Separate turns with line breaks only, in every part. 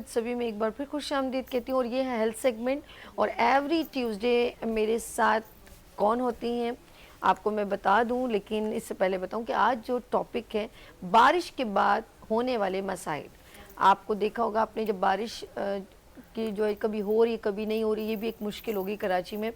सभी में एक बार फिर खुश आमदीद कहती हूँ और ये है हेल्थ सेगमेंट। और एवरी ट्यूसडे मेरे साथ कौन होती हैं आपको मैं बता दूं, लेकिन इससे पहले बताऊं कि आज जो टॉपिक है बारिश के बाद होने वाले मसाइल। आपको देखा होगा आपने, जब बारिश कि जो है कभी हो रही है कभी नहीं हो रही, ये भी एक मुश्किल होगी कराची में।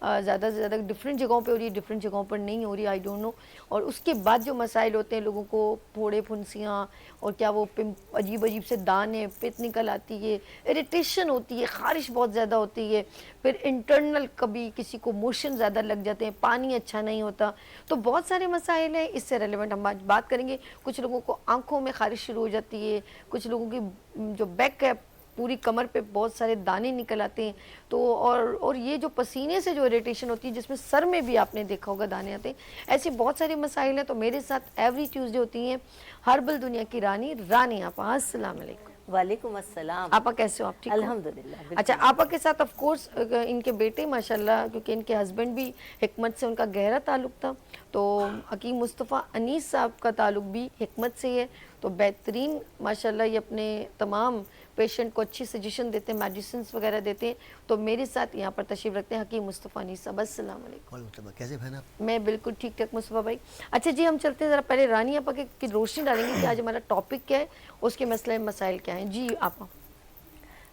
ज़्यादा से ज़्यादा डिफरेंट जगहों पे हो रही है, डिफरेंट जगहों पर नहीं हो रही, आई डोंट नो। और उसके बाद जो मसाइल होते हैं लोगों को, फोड़े फुंसियाँ और क्या वो अजीब अजीब से दाने पित निकल आती है, इरिटेशन होती है, ख़ारिश बहुत ज़्यादा होती है, फिर इंटरनल कभी किसी को मोशन ज़्यादा लग जाते हैं, पानी अच्छा नहीं होता। तो बहुत सारे मसाइल हैं, इससे रेलिवेंट हम आज बात करेंगे। कुछ लोगों को आँखों में ख़ारिश शुरू हो जाती है, कुछ लोगों की जो बैक है पूरी कमर पे बहुत सारे दाने निकल आते हैं। तो और ये जो पसीने से जो इरिटेशन होती है, जिसमें सर में भी आपने देखा होगा दाने आते हैं, ऐसे बहुत सारे मसाइल हैं। तो मेरे साथ एवरी ट्यूसडे होती हैं हर्बल दुनिया की रानी रानी आपा। अस्सलाम वालेकुम।
वालेकुम अस्सलाम।
आपा कैसे हो? आप ठीक हो?
अल्हम्दुलिल्लाह।
अच्छा, आपा के साथ ऑफ कोर्स इनके बेटे माशाल्लाह, क्योंकि इनके हस्बैंड भी हिकमत से उनका गहरा ताल्लुक था, तो हकीम मुस्तफ़ा अनीस साहब का ताल्लुक भी हिकमत से है। तो बेहतरीन माशाल्लाह ये अपने तमाम पेशेंट को अच्छी सजेशन देते हैं, मेडिसिन वगैरह देते हैं। तो मेरे साथ यहाँ पर तशरीफ़ रखते हैं हकीम मुस्तफ़ा अनीस साहब। अस्सलाम वालेकुम।
कैसे बहन आप?
मैं बिल्कुल ठीक ठाक मुस्तफ़ा भाई। अच्छा जी, हम चलते हैं ज़रा पहले रानी आपा की रोशनी डालेंगे कि आज हमारा टॉपिक क्या है, उसके मसले मसाइल क्या हैं। जी आपा।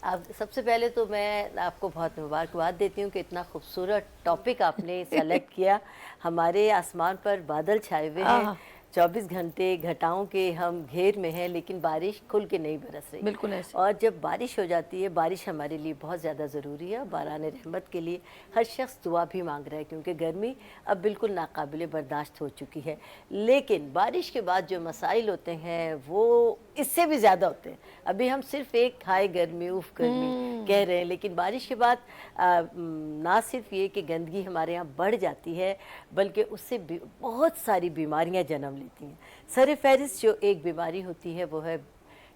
आप सबसे पहले तो मैं आपको बहुत मुबारकबाद देती हूँ कि इतना खूबसूरत टॉपिक आपने सेलेक्ट किया। हमारे आसमान पर बादल छाए हुए हैं, 24 घंटे घटाओं के हम घेर में हैं, लेकिन बारिश खुल के नहीं बरस रही।
बिल्कुल ऐसे।
और जब बारिश हो जाती है, बारिश हमारे लिए बहुत ज़्यादा ज़रूरी है। बारान रहमत के लिए हर शख्स दुआ भी मांग रहा है, क्योंकि गर्मी अब बिल्कुल नाकाबिले बर्दाश्त हो चुकी है। लेकिन बारिश के बाद जो मसाइल होते हैं वो इससे भी ज़्यादा होते हैं। अभी हम सिर्फ एक हाय गर्मी उफ गर्मी कह रहे हैं, लेकिन बारिश के बाद ना सिर्फ ये कि गंदगी हमारे यहाँ बढ़ जाती है, बल्कि उससे बहुत सारी बीमारियाँ जन्म लेती हैं। सर फहरिस्त जो एक बीमारी होती है वो है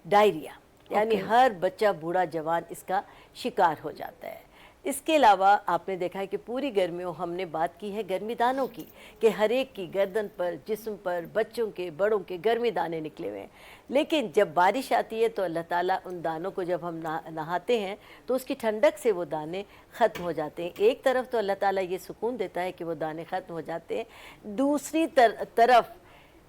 डायरिया, यानी हर बच्चा बूढ़ा जवान इसका शिकार हो जाता है। इसके अलावा आपने देखा है कि पूरी गर्मियों हमने बात की है गर्मी दानों की, कि हर एक की गर्दन पर, जिस्म पर, बच्चों के बड़ों के गर्मी दाने निकले हुए हैं। लेकिन जब बारिश आती है तो अल्लाह ताला उन दानों को, जब हम नहाते हैं तो उसकी ठंडक से वो दाने ख़त्म हो जाते हैं। एक तरफ तो अल्लाह ताला ये सुकून देता है कि वो दाने ख़त्म हो जाते हैं, दूसरी तरफ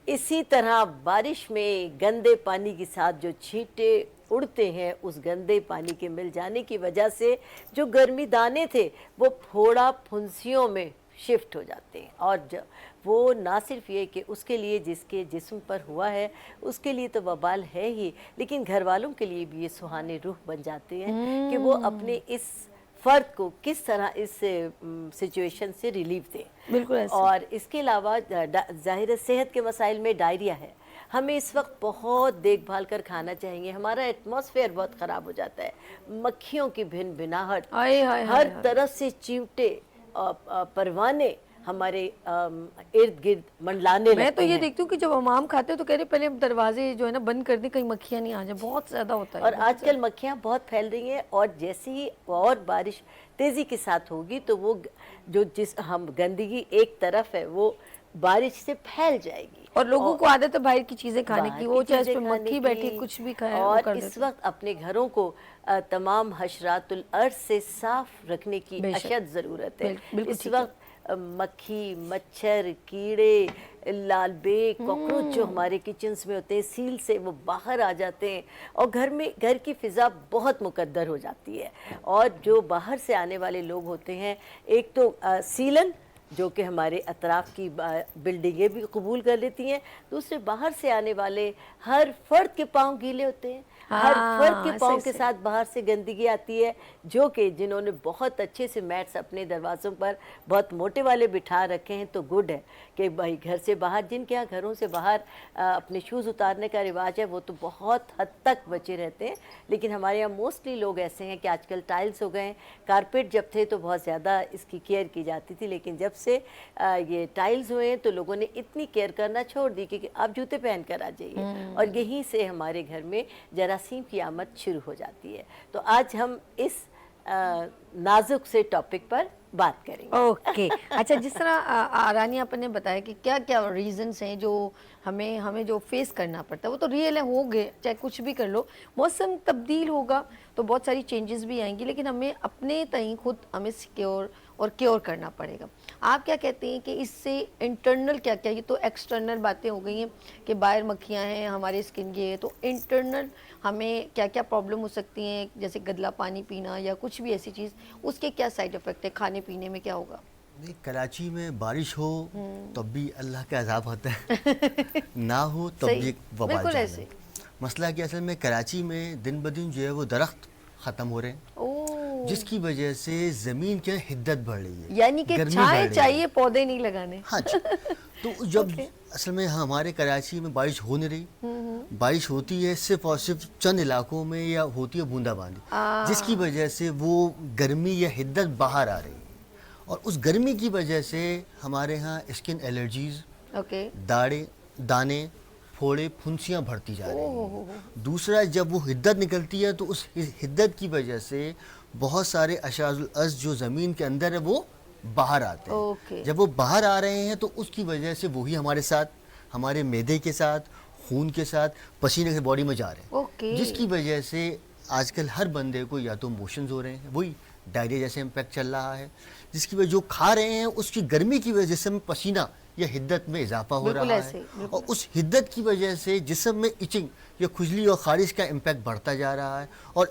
इसी तरह बारिश में गंदे पानी के साथ जो छींटे उड़ते हैं, उस गंदे पानी के मिल जाने की वजह से जो गर्मी दाने थे वो फोड़ा फुंसियों में शिफ्ट हो जाते हैं। और वो ना सिर्फ ये कि उसके लिए जिसके जिस्म पर हुआ है उसके लिए तो वबाल है ही, लेकिन घर वालों के लिए भी ये सुहाने रूह बन जाते हैं कि वो अपने इस फ़र्द को किस तरह इस सिचुएशन से रिलीफ दें।
बिल्कुल ऐसे।
और इसके अलावा ज़ाहिर सेहत के मसाइल में डायरिया है। हमें इस वक्त बहुत देखभाल कर खाना चाहिए। हमारा एटमॉस्फेयर बहुत ख़राब हो जाता है, मक्खियों की भिन भिनाहट, हर तरफ से चींटे परवाने हमारे इर्द गिर्द मंडलाने लगते हैं।
मैं तो ये देखती हूँ कि जब हम आम खाते हैं तो कह रहे पहले हम दरवाजे जो है ना बंद कर दें, कहीं मक्खियाँ नहीं आ जाए, बहुत ज़्यादा होता है।
और आजकल मक्खियाँ बहुत फैल रही हैं, और जैसे ही और बारिश तेज़ी के साथ होगी तो वो जो हम गंदगी एक तरफ है वो बारिश से फैल जाएगी।
और लोगों को आदत है बाहर की चीज़ें खाने की, वो चाहे उसमें मक्खी बैठी कुछ भी खाए
और कर इस वक्त अपने घरों को तमाम हशरातुल अर्ज़ से साफ रखने की अशद ज़रूरत है। इस वक्त मक्खी, मच्छर, कीड़े, लाल बेग, कॉकरोच जो हमारे किचन्स में होते हैं, सील से वो बाहर आ जाते हैं और घर की फ़िज़ा बहुत मुकद्दर हो जाती है। और जो बाहर से आने वाले लोग होते हैं, एक तो सीलन जो कि हमारे अतराफ़ की बिल्डिंगें भी कबूल कर लेती हैं, दूसरे बाहर से आने वाले हर फर्द के पाँव गीले होते हैं। हर फर्द के पाँव के साथ बाहर से गंदगी आती है, जो कि जिन्होंने बहुत अच्छे से मैट्स अपने दरवाज़ों पर बहुत मोटे वाले बिठा रखे हैं तो गुड है कि भाई घर से बाहर, जिनके यहाँ घरों से बाहर अपने शूज़ उतारने का रिवाज है वो तो बहुत हद तक बचे रहते हैं। लेकिन हमारे यहाँ मोस्टली लोग ऐसे हैं कि आजकल टाइल्स हो गए हैं। कारपेट जब थे तो बहुत ज़्यादा इसकी केयर की जाती थी, लेकिन जब से ये टाइल्स हुए हैं तो लोगों ने इतनी केयर करना छोड़ दी कि आप जूते पहन कर आ जाइए, और यहीं से हमारे घर में जरासीम की आमद शुरू हो जाती है। तो आज हम इस नाजुक से टॉपिक पर बात करेंगे।
ओके अच्छा, जिस तरह रानी आपने बताया कि क्या क्या रीजंस हैं जो हमें हमें जो फेस करना पड़ता है, वो तो रियल है, हो गए, चाहे कुछ भी कर लो, मौसम तब्दील होगा तो बहुत सारी चेंजेस भी आएंगी, लेकिन हमें अपने तई खुद हमें सिक्योर और क्योर करना पड़ेगा। आप क्या कहते हैं कि इससे इंटरनल क्या क्या, ये तो एक्सटर्नल बातें हो गई हैं कि बाहर मक्खियाँ हैं, हमारे स्किन ये है, तो इंटरनल हमें क्या क्या प्रॉब्लम हो सकती हैं, जैसे गंदला पानी पीना या कुछ भी ऐसी चीज़, उसके क्या साइड इफ़ेक्ट है, खाने पीने में क्या होगा?
नहीं, कराची में बारिश हो तब भी अल्लाह का अज़ाब होता है ना हो तब
सही,
भी वबाल
बिल्कुल
जाना
ऐसे।
है। मसला कि असल में कराची में दिन ब दिन जो है वो दरख्त ख़त्म हो रहे हैं,
ओह,
जिसकी वजह से ज़मीन के हिद्दत बढ़ रही है,
यानी कि
गर्मी बढ़
छाए
रही
चाहिए,
है।
पौधे नहीं लगाने।
हाँ जी। तो जब
ओके।
असल में हमारे कराची में बारिश हो नहीं रही, बारिश होती है सिर्फ और सिर्फ चंद इलाकों में या होती है बूंदाबांदी, जिसकी वजह से वो गर्मी या हिद्दत बाहर आ रही है, और उस गर्मी की वजह से हमारे यहाँ स्किन एलर्जीज़,
ओके।
दाढ़े, दाने, फोड़े, फुंसियाँ बढ़ती जा रही हैं। दूसरा, जब वो हिद्दत निकलती है तो उस हिद्दत की वजह से बहुत सारे अशाजुल अज़ जो ज़मीन के अंदर है वो बाहर आते हैं।
ओके।
जब वो बाहर आ रहे हैं तो उसकी वजह से वही हमारे साथ, हमारे मैदे के साथ, खून के साथ, पसीने से बॉडी में जा रहे हैं,
ओके।
जिसकी वजह से आजकल हर बंदे को या तो मोशंस हो रहे हैं, वही डायरिया जैसे इम्पैक्ट चल रहा है, जिसकी वजह जो खा रहे हैं उसकी गर्मी की वजह से पसीना या हिद्दत में इजाफा हो
बिल्कुल
रहा
ऐसे,
है,
बिल्कुल।
और उस हिद्दत की वजह से जिस्म में इचिंग या खुजली और खारिश का इम्पैक्ट बढ़ता जा रहा है, और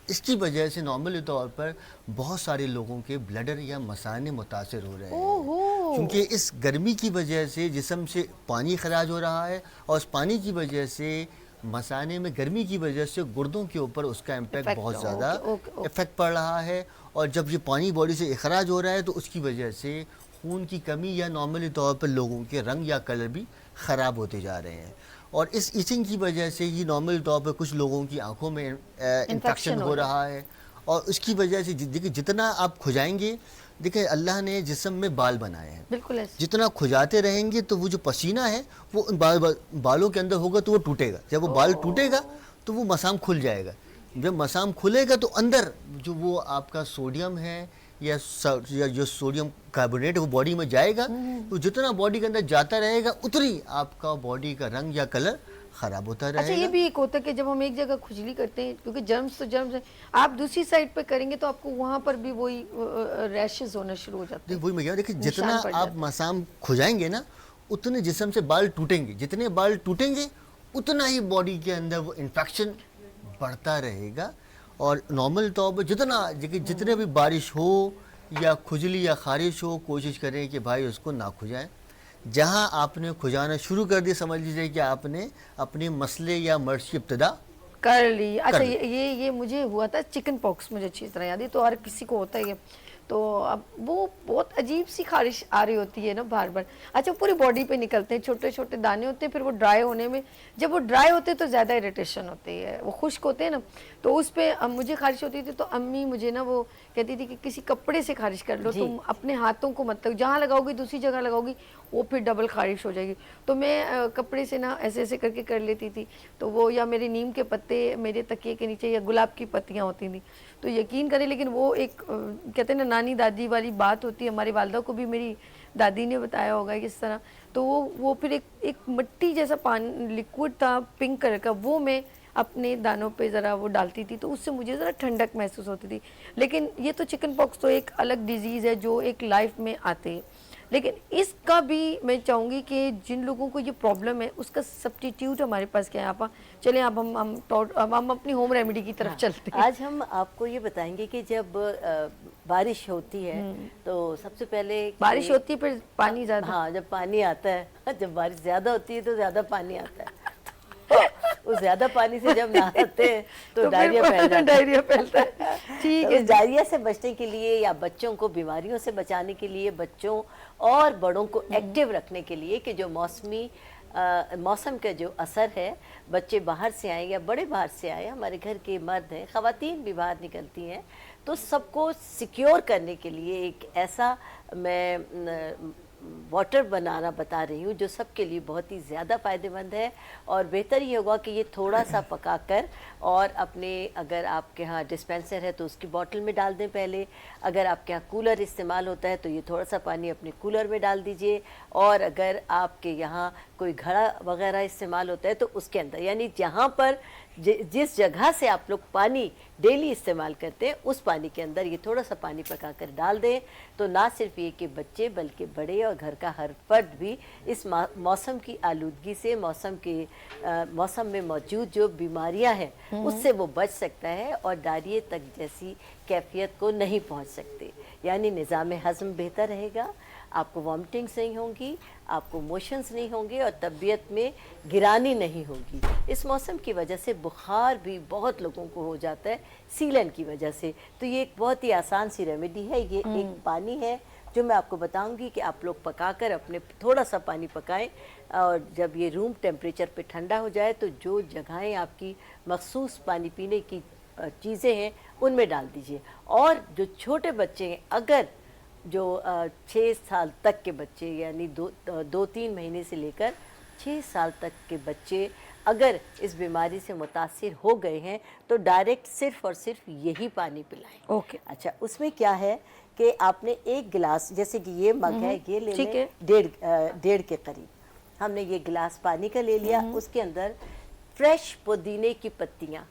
इसकी वजह से नॉर्मली तौर पर बहुत सारे लोगों के ब्लडर या मसाने मुतासर हो रहे हैं,
ओहो।
क्योंकि इस गर्मी की वजह से जिस्म से पानी खराज हो रहा है, और उस पानी की वजह से मसाने में गर्मी की वजह से गुर्दों के ऊपर उसका इम्पैक्ट
इफेक्ट,
बहुत ज़्यादा
ओके, ओके।
इफेक्ट पड़ रहा है, और जब ये पानी बॉडी से अखराज हो रहा है तो उसकी वजह से खून की कमी या नॉर्मली तौर पर लोगों के रंग या कलर भी ख़राब होते जा रहे हैं, और इस इचिंग की वजह से ही नॉर्मली तौर पर कुछ लोगों की आंखों में इन्फेक्शन हो रहा है, और उसकी वजह से देखिए जितना आप खुजाएंगे, देखिए अल्लाह ने जिस्म में बाल बनाए हैं,
बिल्कुल ऐसे।
जितना खुजाते रहेंगे तो वो जो पसीना है वो उन बालों के अंदर होगा तो वो टूटेगा, जब वो बाल टूटेगा तो वो मसाम खुल जाएगा, जब मसाम खुलेगा तो अंदर जो वो आपका सोडियम है या जो सोडियम कार्बोनेट है वो बॉडी में जाएगा, तो जितना बॉडी के अंदर जाता रहेगा उतनी आपका बॉडी का रंग या कलर ख़राब होता
अच्छा, ये
रहेगा।
भी एक होता है कि जब हम एक जगह खुजली करते हैं, क्योंकि जर्म्स तो जर्म्स हैं, आप दूसरी साइड पे करेंगे तो आपको वहाँ पर भी वही रैशेस होना शुरू हो जाते हैं।
वही मैं कह रहा हूं, देखिए
निशान
जितना
पड़
आप
जाते
मसाम खुजाएंगे ना उतने जिस्म से बाल टूटेंगे, जितने बाल टूटेंगे उतना ही बॉडी के अंदर वो इन्फेक्शन बढ़ता रहेगा, और नॉर्मल तौर पर जितने भी बारिश हो या खुजली या खारिश हो, कोशिश करें कि भाई उसको ना खुजाएं। जहां आपने खुजाना शुरू कर दिया, समझ लीजिए कि आपने अपने मसले या मर्ज की इब्तिदा
कर ली। अच्छा,
कर ली।
ये मुझे हुआ था चिकन पॉक्स, मुझे अच्छी तरह याद है, तो हर किसी को होता ही है, तो अब वो बहुत अजीब सी खारिश आ रही होती है ना बार बार। अच्छा, पूरी बॉडी पे निकलते हैं, छोटे छोटे दाने होते हैं, फिर वो ड्राई होने में, जब वो ड्राई होते हैं तो ज़्यादा इरिटेशन होती है, वो खुश्क होते हैं ना, तो उस पर मुझे खारिश होती थी, तो अम्मी मुझे ना वो कहती थी कि किसी कपड़े से खारिश कर लो, तुम अपने हाथों को मतलब जहाँ लगाओगी दूसरी जगह लगाओगी वो फिर डबल खारिश हो जाएगी, तो मैं कपड़े से ना ऐसे ऐसे करके कर लेती थी, तो वो या मेरे नीम के पत्ते मेरे तकिए के नीचे या गुलाब की पत्तियाँ होती थी, तो यकीन करें, लेकिन वो एक कहते हैं ना नानी दादी वाली बात होती है, हमारी वालदा को भी मेरी दादी ने बताया होगा किस तरह, तो वो फिर एक मिट्टी जैसा पानी लिक्विड था पिंक कलर का, वो मैं अपने दानों पे ज़रा वो डालती थी, तो उससे मुझे ज़रा ठंडक महसूस होती थी। लेकिन ये तो चिकन पॉक्स तो एक अलग डिजीज़ है जो एक लाइफ में आते हैं, लेकिन इसका भी मैं चाहूँगी कि जिन लोगों को ये प्रॉब्लम है उसका सब्स्टिट्यूट हमारे पास क्या है। आप चलें, अब हम अपनी होम रेमेडी की तरफ चलते हैं।
आज हम आपको ये बताएंगे कि जब बारिश होती है तो सबसे पहले
बारिश होती है फिर पानी ज़्यादा,
हाँ, जब पानी आता है, जब बारिश ज़्यादा होती है तो ज़्यादा पानी आता है, उस ज़्यादा पानी से जब नहाते हैं तो डायरिया फैल जाता है।
डायरिया फैलता है। ठीक
तो
है।
इस डायरिया से बचने के लिए या बच्चों को बीमारियों से बचाने के लिए, बच्चों और बड़ों को एक्टिव रखने के लिए कि जो मौसम का जो असर है, बच्चे बाहर से आए या बड़े बाहर से आए, हमारे घर के मर्द हैं, ख़वातीन भी बाहर निकलती हैं, तो सबको सिक्योर करने के लिए एक ऐसा मैं वाटर बनाना बता रही हूँ, जो सबके लिए बहुत ही ज़्यादा फ़ायदेमंद है। और बेहतर ये होगा कि ये थोड़ा सा पकाकर और अपने, अगर आपके यहाँ डिस्पेंसर है तो उसकी बॉटल में डाल दें पहले। अगर आपके यहाँ कूलर इस्तेमाल होता है तो ये थोड़ा सा पानी अपने कूलर में डाल दीजिए। और अगर आपके यहाँ कोई घड़ा वगैरह इस्तेमाल होता है तो उसके अंदर, यानी जहाँ पर जिस जगह से आप लोग पानी डेली इस्तेमाल करते हैं उस पानी के अंदर ये थोड़ा सा पानी पका कर डाल दें। तो ना सिर्फ ये कि बच्चे बल्कि बड़े और घर का हर फर्द भी इस मौसम की आलूदगी से, मौसम में मौजूद जो बीमारियां हैं उससे वो बच सकता है और डायरिया तक जैसी कैफियत को नहीं पहुंच सकते। यानी निज़ाम हज़म बेहतर रहेगा, आपको वॉमिटिंग्स नहीं होंगी, आपको मोशंस नहीं होंगे और तबीयत में गिरानी नहीं होगी। इस मौसम की वजह से बुखार भी बहुत लोगों को हो जाता है सीलन की वजह से। तो ये एक बहुत ही आसान सी रेमेडी है। ये एक पानी है जो मैं आपको बताऊंगी कि आप लोग पकाकर अपने थोड़ा सा पानी पकाएं और जब ये रूम टेम्परेचर पे ठंडा हो जाए तो जो जगहें आपकी मखसूस पानी पीने की चीज़ें हैं उनमें डाल दीजिए। और जो छोटे बच्चे हैं, अगर जो 6 साल तक के बच्चे, यानी 2-3 महीने से लेकर 6 साल तक के बच्चे अगर इस बीमारी से मुतासिर हो गए हैं तो डायरेक्ट सिर्फ और सिर्फ यही पानी पिलाएं।
ओके।
अच्छा, उसमें क्या है कि आपने एक गिलास, जैसे कि ये मग है, ये ले
ठीक
लें,
है।
डेढ़ के करीब हमने ये गिलास पानी का ले लिया। उसके अंदर फ्रेश पुदीने की पत्तियां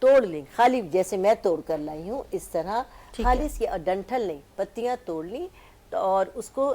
तोड़ लें, खाली जैसे मैं तोड़ कर लाई हूँ इस तरह, खाली इसकी डंठल नहीं, पत्तियां तोड़ ली। तो और उसको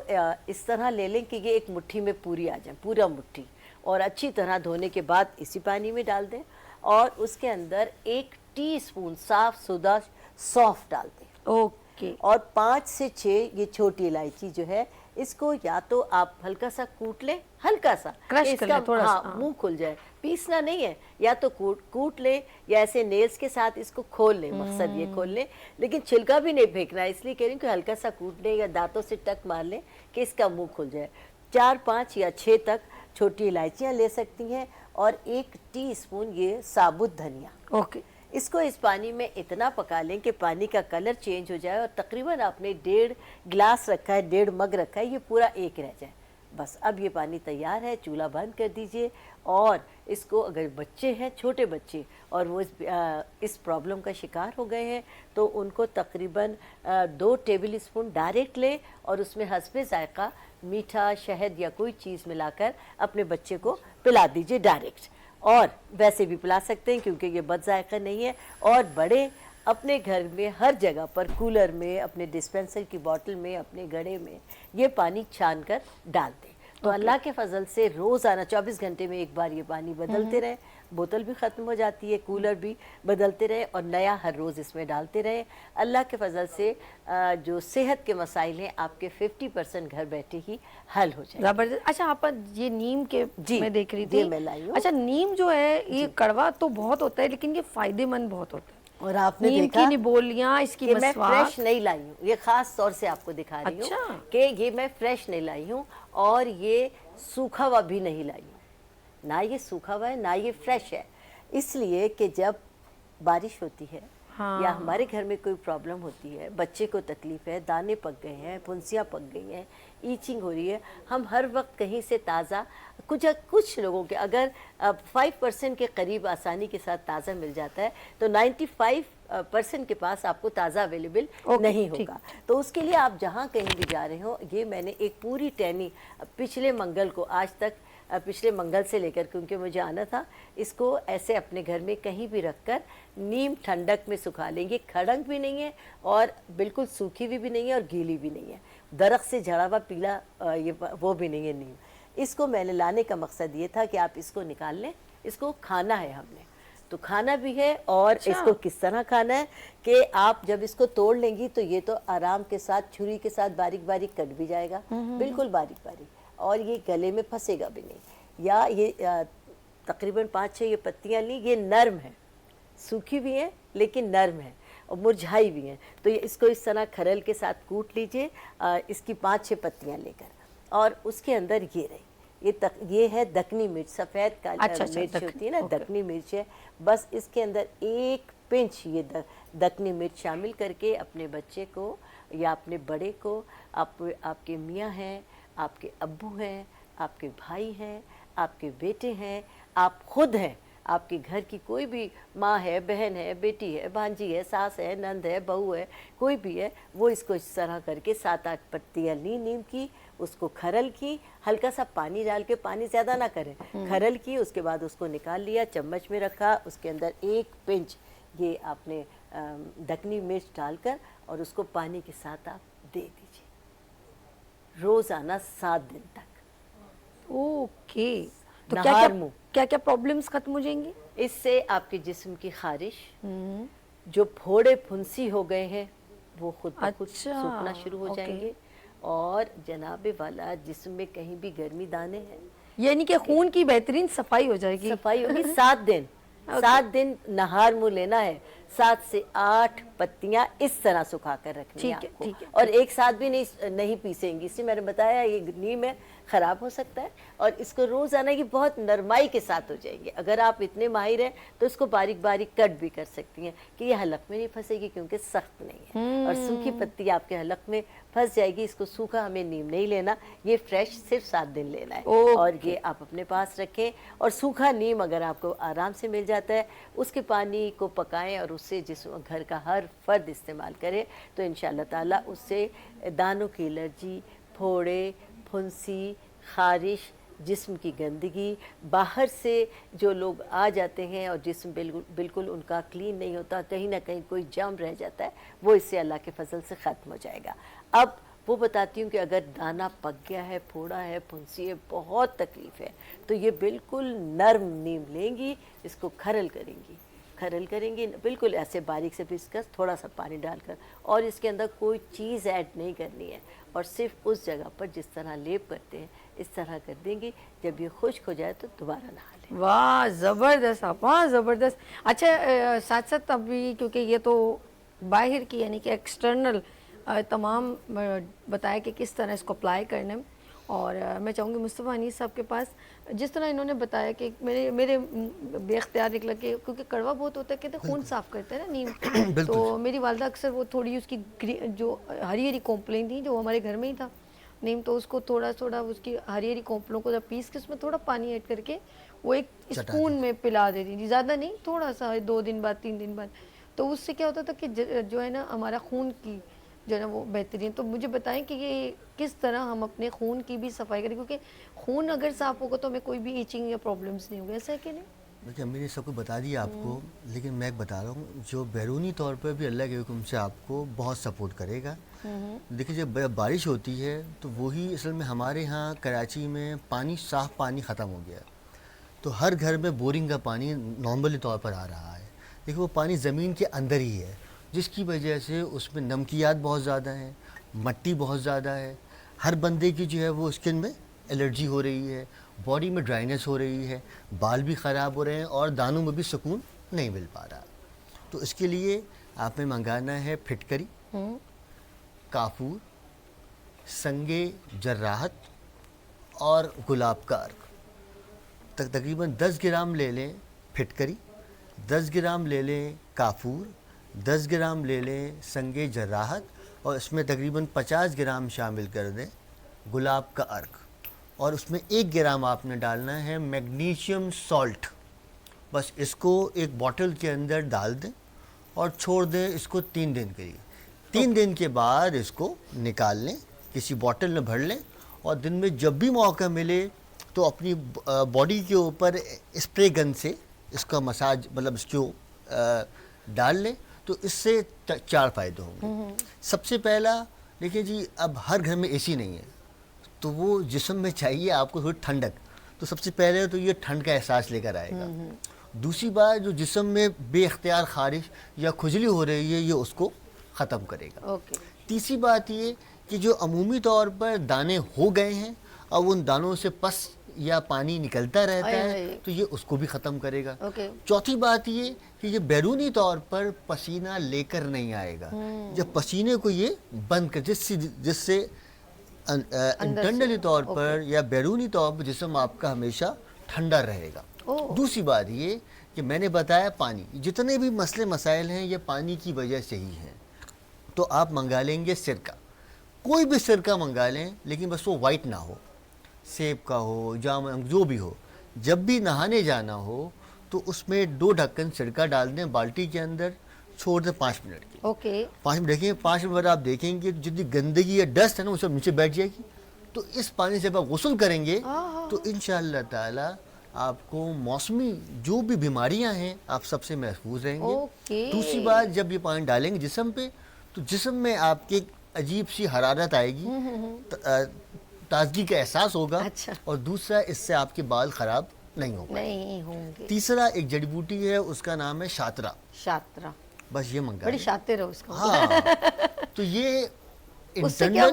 इस तरह ले लें कि ये एक मुट्ठी में पूरी आ जाए, पूरा मुट्ठी। और अच्छी तरह धोने के बाद इसी पानी में डाल दें और उसके अंदर 1 टीस्पून साफ सुदा सौंफ डाल दें।
ओके।
और 5 से 6 ये छोटी इलायची जो है, इसको या तो आप हल्का सा कूट लें, हल्का सा
क्रश
कि
कर लें थोड़ा सा,
हाँ, मुंह खुल जाए, पीसना नहीं है। या तो कूट लें या ऐसे नेल्स के साथ इसको खोल लें, मकसद ये खोल लें। लेकिन छिलका भी नहीं फेंकना है, इसलिए कह रही हूँ कि हल्का सा कूट लें या दांतों से टक मार लें कि इसका मुंह खुल जाए। 4, 5 या 6 तक छोटी इलायचियाँ ले सकती हैं और 1 टीस्पून ये साबुत धनिया।
ओके।
इसको इस पानी में इतना पका लें कि पानी का कलर चेंज हो जाए और तकरीबन आपने 1.5 गिलास रखा है, 1.5 मग रखा है, ये पूरा 1 रह जाए। बस अब ये पानी तैयार है, चूल्हा बंद कर दीजिए। और इसको, अगर बच्चे हैं, छोटे बच्चे, और वो इस प्रॉब्लम का शिकार हो गए हैं तो उनको तकरीबन 2 टेबल स्पून डायरेक्ट लें और उसमें हस्बे जायका मीठा, शहद या कोई चीज़ मिलाकर अपने बच्चे को पिला दीजिए डायरेक्ट। और वैसे भी पिला सकते हैं क्योंकि ये बद जायका नहीं है। और बड़े अपने घर में हर जगह पर कूलर में, अपने डिस्पेंसर की बोतल में, अपने घड़े में ये पानी छान कर डाल दें। तो अल्लाह के फजल से रोज़ाना 24 घंटे में एक बार ये पानी बदलते रहें। बोतल भी ख़त्म हो जाती है, कूलर भी बदलते रहे और नया हर रोज़ इसमें डालते रहे। अल्लाह के फजल से जो सेहत के मसाइल हैं आपके 50% घर बैठे ही हल हो जाए।
जबरदस्त। अच्छा, आप ये नीम के
जी,
मैं देख रही
ये
थी।
मैं लाई हूँ।
अच्छा, नीम जो है ये कड़वा तो बहुत होता है लेकिन ये फायदेमंद बहुत होता है।
और आपने
नीम
देखा
की निबोलियाँ, इसकी
कि मैं
मसवाक।
फ्रेश नहीं लाई हूँ, ये ख़ास तौर से आपको दिखा रही हूँ
अच्छा।
कि ये मैं फ्रेश नहीं लाई हूँ और ये सूखा हुआ भी नहीं लाई हूँ। ना ये सूखा हुआ है ना ये फ्रेश है। इसलिए कि जब बारिश होती है
हाँ।
या हमारे घर में कोई प्रॉब्लम होती है, बच्चे को तकलीफ है, दाने पक गए हैं, फुंसियाँ पक गई हैं, ईचिंग हो रही है, हम हर वक्त कहीं से ताज़ा, कुछ लोगों के अगर 5% के करीब आसानी के साथ ताज़ा मिल जाता है तो 95% के पास आपको ताज़ा अवेलेबल नहीं होगा। तो उसके लिए आप जहाँ कहीं भी जा रहे हो, ये मैंने एक पूरी टहनी पिछले मंगल को, आज तक पिछले मंगल से लेकर, क्योंकि मुझे आना था, इसको ऐसे अपने घर में कहीं भी रखकर नीम ठंडक में सुखा लेंगे। खड़ंग भी नहीं है और बिल्कुल सूखी भी नहीं है और गीली भी नहीं है, दरख्त से झड़ा हुआ पीला ये वो भी नहीं है नीम। इसको मैंने लाने का मकसद ये था कि आप इसको निकाल लें, इसको खाना है हमने, तो खाना भी है। और
अच्छा।
इसको किस तरह खाना है कि आप जब इसको तोड़ लेंगी तो ये तो आराम के साथ छुरी के साथ बारीक बारीक कट भी जाएगा, बिल्कुल बारीक बारीक, और ये गले में फंसेगा भी नहीं। या ये तकरीबन 5-6 ये पत्तियाँ ली, ये नर्म है, सूखी भी हैं लेकिन नर्म है और मुरझाई भी हैं। तो ये इसको इस तरह खरल के साथ कूट लीजिए, इसकी 5-6 पत्तियाँ लेकर, और उसके अंदर ये रही, ये है दक्कनी मिर्च, सफ़ेद काली
अच्छा,
मिर्च होती है ना, दक्कनी मिर्च है। बस इसके अंदर 1 पिंच ये दक्कनी मिर्च शामिल करके अपने बच्चे को या अपने बड़े को, आपके मियाँ हैं, آپ کے ابو ہیں، آپ کے بھائی ہیں، آپ کے بیٹے ہیں، آپ خود ہیں، آپ کے گھر کی کوئی بھی ماں ہے، بہن ہے، بیٹی ہے، بھانجی ہے، ساس ہے، نند ہے، بہو ہے، کوئی بھی ہے، وہ اس کو اس طرح کر کے 7-8 پتیاں لی نیم کی، اس کو کھرل کی، ہلکا سا پانی ڈال کے، پانی زیادہ نہ کریں، کھرل کی، اس کے بعد اس کو نکال لیا، چمچ میں رکھا، اس کے اندر 1 پنچ یہ آپ نے دکنی مرچ ڈال کر اور اس کو پانی کے ساتھ آپ دے دیجیے روزانہ 7 دن تک۔
اوکے، تو
نہار منہ،
کیا کیا پرابلمز ختم ہو جائیں گی؟
اس سے آپ کے جسم کی خارش، جو پھوڑے پھنسی ہو گئے ہیں وہ خود بخود
اچھا،
سوکھنا شروع ہو جائیں گے، اور جناب والا جسم میں کہیں بھی گرمی دانے ہیں،
یعنی کہ خون کی بہترین صفائی ہو جائے گی۔
صفائی ہوگی 7 دن۔ 7 دن نہار منہ لینا ہے، 7 سے 8 پتیاں اس طرح سکھا کر رکھنی ہے آپ کو، اور ایک ساتھ بھی نہیں پیسیں گی، اس سے میں نے بتایا یہ نیم ہے، خراب ہو سکتا ہے، اور اس کو روزانہ کی بہت نرمائی کے ساتھ ہو جائیں گے۔ اگر آپ اتنے ماہر ہیں تو اس کو باریک باریک کٹ بھی کر سکتی ہیں کہ یہ حلق میں نہیں پھنسے گی کیونکہ سخت نہیں ہے، اور سوکھی پتی آپ کے حلق میں پھنس جائے گی۔ اس کو سوکھا ہمیں نیم نہیں لینا، یہ فریش صرف 7 دن لینا ہے، اور یہ آپ اپنے پاس رکھیں، اور سوکھا نیم اگر آپ کو آرام سے مل جاتا ہے اس کے پانی کو پکائیں اور اس سے جس گھر کا ہر فرد استعمال کرے تو انشاءاللہ تعالیٰ اس سے دانوں کی الرجی، پھوڑے، پھنسی، خارش، جسم کی گندگی، باہر سے جو لوگ آ جاتے ہیں اور جسم بالکل ان کا کلین نہیں ہوتا، کہیں نہ کہیں کوئی جرم رہ جاتا ہے، وہ اس سے اللہ کے فضل سے ختم ہو جائے گا۔ اب وہ بتاتی ہوں کہ اگر دانہ پک گیا ہے، پھوڑا ہے، پھنسی ہے، بہت تکلیف ہے، تو یہ بالکل نرم نیم لیں گی، اس کو کھرل کریں گی بالکل ایسے باریک سے پیس کر، تھوڑا سا پانی ڈال کر، اور اس کے اندر کوئی چیز ایڈ نہیں کرنی ہے، اور صرف اس جگہ پر جس طرح لیپ کرتے ہیں اس طرح کر دیں گی۔ جب یہ خشک ہو جائے تو دوبارہ نہا لیں۔
واہ زبردست آپ، واہ زبردست۔ اچھا ساتھ ساتھ ابھی کیونکہ یہ تو باہر کی یعنی کہ ایکسٹرنل تمام بتایا کہ کس طرح اس کو اپلائی کرنا ہے، اور میں چاہوں گی مصطفیٰ انیس صاحب کے پاس، جس طرح انہوں نے بتایا کہ میرے بے اختیار نکلا کہ کیونکہ کڑوا بہت ہوتا ہے، کہتے ہیں خون صاف کرتا ہے نا نیم، تو میری والدہ اکثر وہ تھوڑی اس کی جو ہری ہری کونپلیں تھیں جو ہمارے گھر میں ہی تھا نیم، تو اس کو تھوڑا اس کی ہری ہری کونپلوں کو جب پیس کے اس میں تھوڑا پانی ایڈ کر کے وہ ایک اسپون میں پلا دیتی تھی، زیادہ نہیں، تھوڑا سا 2 دن بعد 3 دن بعد، تو اس سے کیا ہوتا تھا کہ جو ہے نا ہمارا خون کی جو ہے نا وہ بہترین۔ تو مجھے بتائیں کہ یہ کس طرح ہم اپنے خون کی بھی صفائی کریں، کیونکہ خون اگر صاف ہوگا تو ہمیں کوئی بھی ایچنگ یا پرابلمس نہیں ہوگا، ایسا ہے کہ نہیں؟
دیکھیے امی نے سب کو بتا دیا آپ کو، لیکن میں ایک بتا رہا ہوں جو بیرونی طور پر بھی اللہ کے حکم سے آپ کو بہت سپورٹ کرے گا۔ دیکھیے جب بارش ہوتی ہے تو وہی اصل میں ہمارے ہاں کراچی میں پانی، صاف پانی ختم ہو گیا، تو ہر گھر میں بورنگ کا پانی نارملی طور پر آ رہا ہے، دیکھیے وہ پانی زمین کے اندر ہی ہے، جس کی وجہ سے اس میں نمکیات بہت زیادہ ہیں، مٹی بہت زیادہ ہے، ہر بندے کی جو ہے وہ اسکن میں الرجی ہو رہی ہے، باڈی میں ڈرائنس ہو رہی ہے، بال بھی خراب ہو رہے ہیں، اور دانوں میں بھی سکون نہیں مل پا رہا۔ تو اس کے لیے آپ نے منگانا ہے پھٹکری، کافور، سنگ جراحت اور گلاب کا عرق، تقریباً 10 گرام لے لیں پھٹکری، 10 گرام لے لیں کافور، 10 گرام لے لیں سنگ جراحت، اور اس میں تقریباً 50 گرام شامل کر دیں گلاب کا عرق، اور اس میں 1 گرام آپ نے ڈالنا ہے میگنیشیم سالٹ۔ بس اس کو ایک بوٹل کے اندر ڈال دیں اور چھوڑ دیں اس کو 3 دن کے لیے۔ 3 دن کے بعد اس کو نکال لیں، کسی بوٹل میں بھر لیں، اور دن میں جب بھی موقع ملے تو اپنی باڈی کے اوپر اسپرے گن سے اس کا مساج، مطلب اس کو ڈال لیں، تو اس سے 4 فائدے ہوں گے۔ سب سے پہلا دیکھیں جی، اب ہر گھر میں اے سی نہیں ہے، تو وہ جسم میں چاہیے آپ کو تھوڑی ٹھنڈک، تو سب سے پہلے تو یہ ٹھنڈ کا احساس لے کر آئے گا۔ دوسری بات، جو جسم میں بے اختیار خارش یا کھجلی ہو رہی ہے، یہ اس کو ختم کرے گا۔ تیسری بات یہ کہ جو عمومی طور پر دانے ہو گئے ہیں اور ان دانوں سے پس یا پانی نکلتا رہتا ہے، تو یہ اس کو بھی ختم کرے گا۔ چوتھی بات یہ کہ یہ بیرونی طور پر پسینہ لے کر نہیں آئے گا، جب پسینے کو یہ بند کر، جس سے انٹرنلی طور پر یا بیرونی طور پر جسم آپ کا ہمیشہ ٹھنڈا رہے گا۔ دوسری بات یہ کہ میں نے بتایا پانی، جتنے بھی مسئلے مسائل ہیں یہ پانی کی وجہ سے ہی ہیں، تو آپ منگا لیں گے سرکہ، کوئی بھی سرکہ منگا لیں لیکن بس وہ وائٹ نہ ہو, سیب کا ہو, جام, جو بھی ہو. جب بھی نہانے جانا ہو تو اس میں 2 ڈھکن سرکہ ڈال دیں بالٹی کے اندر, چھوڑ دیں 5 منٹ کے.
اوکے
5 منٹ دیکھیں, 5 منٹ بعد آپ دیکھیں گے جتنی گندگی یا ڈسٹ ہے نا وہ سب نیچے بیٹھ جائے گی. تو اس پانی سے آپ غسل کریں گے تو انشاءاللہ تعالی آپ کو موسمی جو بھی بیماریاں ہیں آپ سب سے محفوظ رہیں گے. دوسری بات, جب یہ پانی ڈالیں گے جسم پہ تو جسم میں آپ کے عجیب سی حرارت آئے گی, تازگی کا احساس ہوگا. اور دوسرا, اس سے آپ کے بال خراب نہیں ہوں گے. تیسرا ایک جڑی بوٹی ہے, اس کا نام ہے شاترا.
شاترا,
بس یہ منگا
بڑی شاطر ہے اس کا.
ہاں, تو یہ
انٹرنل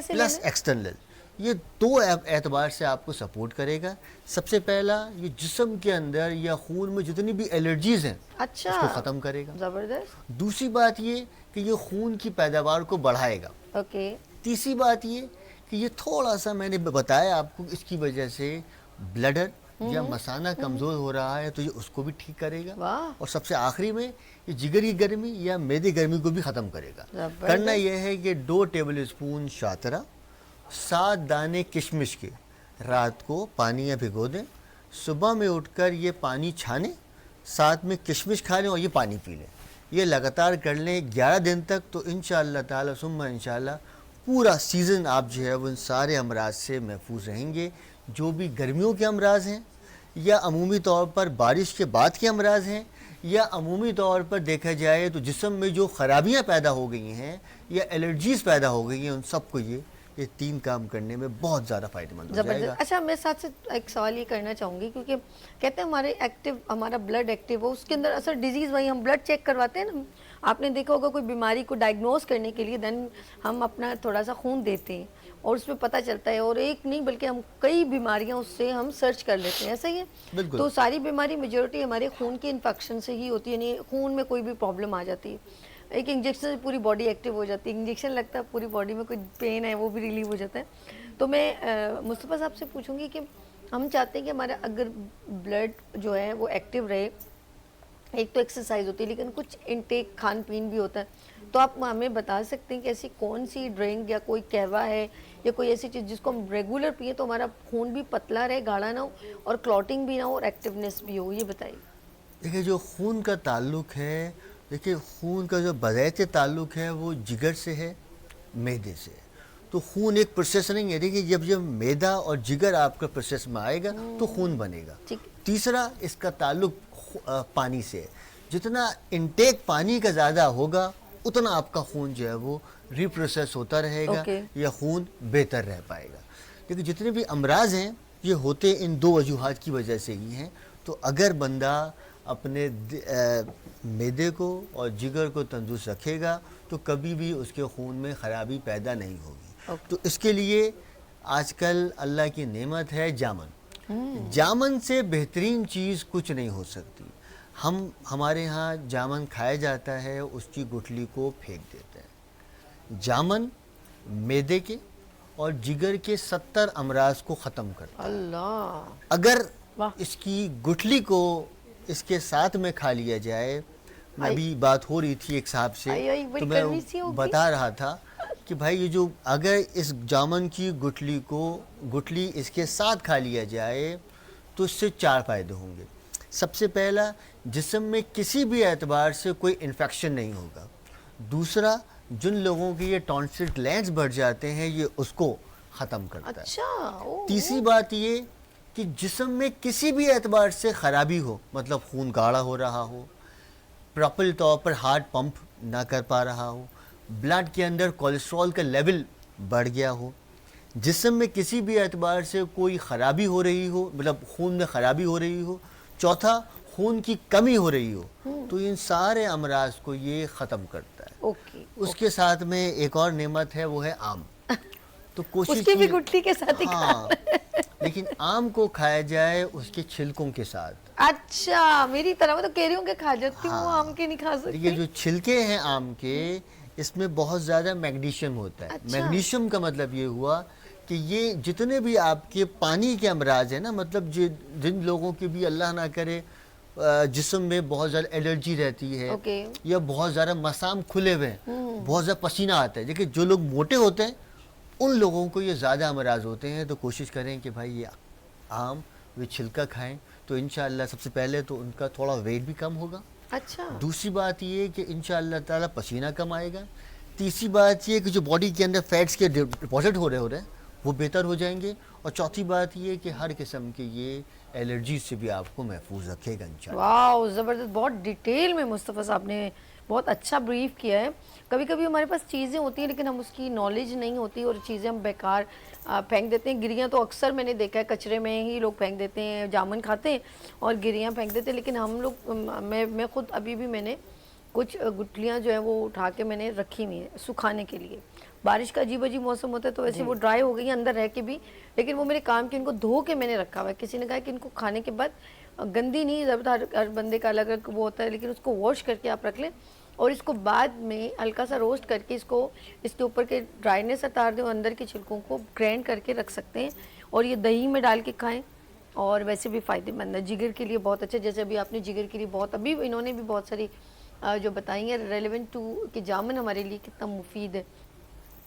پلس ایکسٹرنل, یہ 2 اعتبار سے آپ کو سپورٹ کرے گا. سب سے پہلا, یہ جسم کے اندر یا خون میں جتنی بھی الرجیز ہیں اس کو ختم کرے گا.
زبردست.
دوسری بات یہ کہ یہ خون کی پیداوار کو بڑھائے گا.
اوکے.
تیسری بات یہ کہ یہ تھوڑا سا میں نے بتایا آپ کو, اس کی وجہ سے بلڈر یا مثانہ کمزور ہو رہا ہے تو یہ اس کو بھی ٹھیک کرے گا. اور سب سے آخری میں یہ جگر کی گرمی یا معدے گرمی کو بھی ختم کرے گا. کرنا یہ ہے کہ 2 ٹیبل اسپون شاترا, 7 دانے کشمش کے رات کو پانی میں بھگو دیں, صبح میں اٹھ کر یہ پانی چھانیں, ساتھ میں کشمش کھا لیں اور یہ پانی پی لیں. یہ لگاتار کر لیں 11 دن تک, تو انشاءاللہ تعالی ثم انشاءاللہ پورا سیزن آپ جو ہے وہ ان سارے امراض سے محفوظ رہیں گے. جو بھی گرمیوں کے امراض ہیں یا عمومی طور پر بارش کے بعد کے امراض ہیں یا عمومی طور پر دیکھا جائے تو جسم میں جو خرابیاں پیدا ہو گئی ہیں یا الرجیز پیدا ہو گئی ہیں, ان سب کو یہ 3 کام کرنے میں بہت زیادہ فائدہ مند ہو جائے گا.
اچھا, میں ساتھ سے ایک سوال یہ کرنا چاہوں گی, کیونکہ کہتے ہیں ہمارا بلڈ ایکٹیو ہو, اس کے اندر اثر ڈیزیز, وہی ہم بلڈ چیک کرواتے ہیں نا, آپ نے دیکھا ہوگا کوئی بیماری کو ڈائگنوز کرنے کے لیے دین ہم اپنا تھوڑا سا خون دیتے ہیں اور اس میں پتہ چلتا ہے, اور ایک نہیں بلکہ ہم کئی بیماریاں اس سے ہم سرچ کر لیتے ہیں, ایسا ہی ہے. تو ساری بیماری میجورٹی ہمارے خون کے انفیکشن سے ہی ہوتی ہے, یعنی خون میں کوئی بھی پرابلم آ جاتی ہے, ایک انجیکشن سے پوری باڈی ایکٹیو ہو جاتی ہے, انجیکشن لگتا ہے پوری باڈی میں کوئی پین ہے وہ بھی ریلیو ہو جاتا ہے. تو میں مصطفیٰ صاحب سے پوچھوں گی کہ ہم چاہتے ہیں کہ ہمارا اگر بلڈ جو ہے وہ ایکٹیو رہے, ایک تو ایکسرسائز ہوتی ہے لیکن کچھ انٹیک کھان پین بھی ہوتا ہے, تو آپ ہمیں بتا سکتے ہیں کہ ایسی کون سی ڈرنک یا کوئی قہوہ ہے یا کوئی ایسی چیز جس کو ہم ریگولر پئیں تو ہمارا خون بھی پتلا رہے, گاڑھا نہ ہو, اور کلوٹنگ بھی نہ ہو اور ایکٹیونیس بھی ہو, یہ بتائیے.
دیکھیں جو خون کا تعلق ہے, دیکھیں خون کا جو بذات تعلق ہے وہ جگر سے ہے, معدے سے ہے. تو خون ایک پروسیس نہیں ہے, دیکھیں جب معدہ اور جگر آپ کا پروسیس میں آئے گا تو خون بنے گا. تیسرا, اس کا تعلق پانی سے ہے, جتنا انٹیک پانی کا زیادہ ہوگا اتنا آپ کا خون جو ہے وہ ریپروسیس ہوتا رہے گا یا خون بہتر رہ پائے گا. لیکن جتنے بھی امراض ہیں یہ ہوتے ان 2 وجوہات کی وجہ سے ہی ہیں. تو اگر بندہ اپنے معدے کو اور جگر کو تندرست رکھے گا تو کبھی بھی اس کے خون میں خرابی پیدا نہیں ہوگی. تو اس کے لیے آج کل اللہ کی نعمت ہے جامن. جامن سے بہترین چیز کچھ نہیں ہو سکتی. ہمارے ہاں جامن کھایا جاتا ہے, اس کی گٹھلی کو پھینک دیتے ہیں. جامن معدے کے اور جگر کے 70 امراض کو ختم کرتا ہے.
اللہ,
اگر اس کی گٹھلی کو اس کے ساتھ میں کھا لیا جائے, ابھی بات ہو رہی تھی ایک صاحب سے تو میں بتا رہا تھا کہ بھائی یہ جو اگر اس جامن کی گٹھلی اس کے ساتھ کھا لیا جائے تو اس سے 4 فائدے ہوں گے. سب سے پہلا, جسم میں کسی بھی اعتبار سے کوئی انفیکشن نہیں ہوگا. دوسرا, جن لوگوں کے یہ ٹونسل گلینڈز بڑھ جاتے ہیں یہ اس کو ختم کرتا ہے. تیسری بات یہ کہ جسم میں کسی بھی اعتبار سے خرابی ہو, مطلب خون گاڑھا ہو رہا ہو, پراپر طور پر ہارٹ پمپ نہ کر پا رہا ہو, بلڈ کے اندر کولیسٹرول کا لیول بڑھ گیا ہو, جسم میں کسی بھی اعتبار سے کوئی خرابی ہو رہی ہو, مطلب خون میں خرابی ہو رہی ہو, چوتھا خون کی کمی ہو رہی ہو, تو ان سارے امراض کو یہ ختم کرتا ہے. اس کے ساتھ میں ایک اور نعمت ہے, وہ ہے آم. تو کوشش
اس کی بھی گٹھلی کے ساتھ ہی
ہاں, لیکن آم کو کھایا جائے اس کے چھلکوں کے ساتھ.
اچھا, میری طرح میں تو کہہ رہی ہوں کہ کھا جاتی ہوں, آم کے نہیں کھا سکتی.
یہ جو چھلکے ہیں آم کے, اس میں بہت زیادہ میگنیشیم ہوتا ہے. میگنیشیم کا مطلب یہ ہوا کہ یہ جتنے بھی آپ کے پانی کے امراض ہیں نا, مطلب جن لوگوں کے بھی اللہ نہ کرے جسم میں بہت زیادہ الرجی رہتی ہے یا بہت زیادہ مسام کھلے ہوئے ہیں, بہت زیادہ پسینہ آتا ہے. دیکھیں جو لوگ موٹے ہوتے ہیں उन लोगों को ये ज़्यादा अमराज होते हैं, तो कोशिश करें कि भाई ये आम वे छिलका खाएं, तो इंशाअल्लाह सबसे पहले तो उनका थोड़ा वेट भी कम होगा।
अच्छा।
दूसरी बात ये कि इंशाअल्लाह ताला पसीना कम आएगा। तीसरी बात ये कि जो बॉडी के अंदर फैट्स के डिपॉजिट हो रहे हैं वो बेहतर हो जाएंगे। और चौथी बात ये कि हर किस्म के ये एलर्जी से भी आपको महफूज रखेगा इंशाअल्लाह।
वाह, ज़बरदस्त, बहुत डिटेल में मुस्तफ़ा साहब ने बहुत अच्छा ब्रीफ किया है। कभी कभी हमारे पास चीज़ें होती हैं लेकिन हम उसकी नॉलेज नहीं होती और चीज़ें हम बेकार फेंक देते हैं। गिरियाँ तो अक्सर मैंने देखा है कचरे में ही लोग फेंक देते हैं, जामुन खाते हैं और गिरियाँ फेंक देते हैं। लेकिन हम लोग मैं खुद अभी भी मैंने कुछ गुठलियाँ जो है वो उठा के मैंने रखी हुई है सुखाने के लिए। बारिश का अजीब अजीब मौसम होता है तो वैसे वो ड्राई हो गई अंदर रह के भी, लेकिन वो मेरे काम के, इनको धो के मैंने रखा हुआ है। किसी ने कहा कि इनको खाने के बाद गंदी नहीं, जब हर बंदे का अलग अलग वो होता है, लेकिन उसको वॉश करके आप रख लें और इसको बाद में हल्का सा रोस्ट करके इसको इसके ऊपर के ड्राइनेस उतार दें और अंदर के छिलकों को ग्राइंड करके रख सकते हैं और ये दही में डाल के खाएं। और वैसे भी फ़ायदेमंद है, जिगर के लिए बहुत अच्छा। जैसे अभी आपने जिगर के लिए बहुत, अभी इन्होंने भी बहुत सारी जो बताई है रेलेवेंट टू कि जामुन हमारे लिए कितना मुफीद है।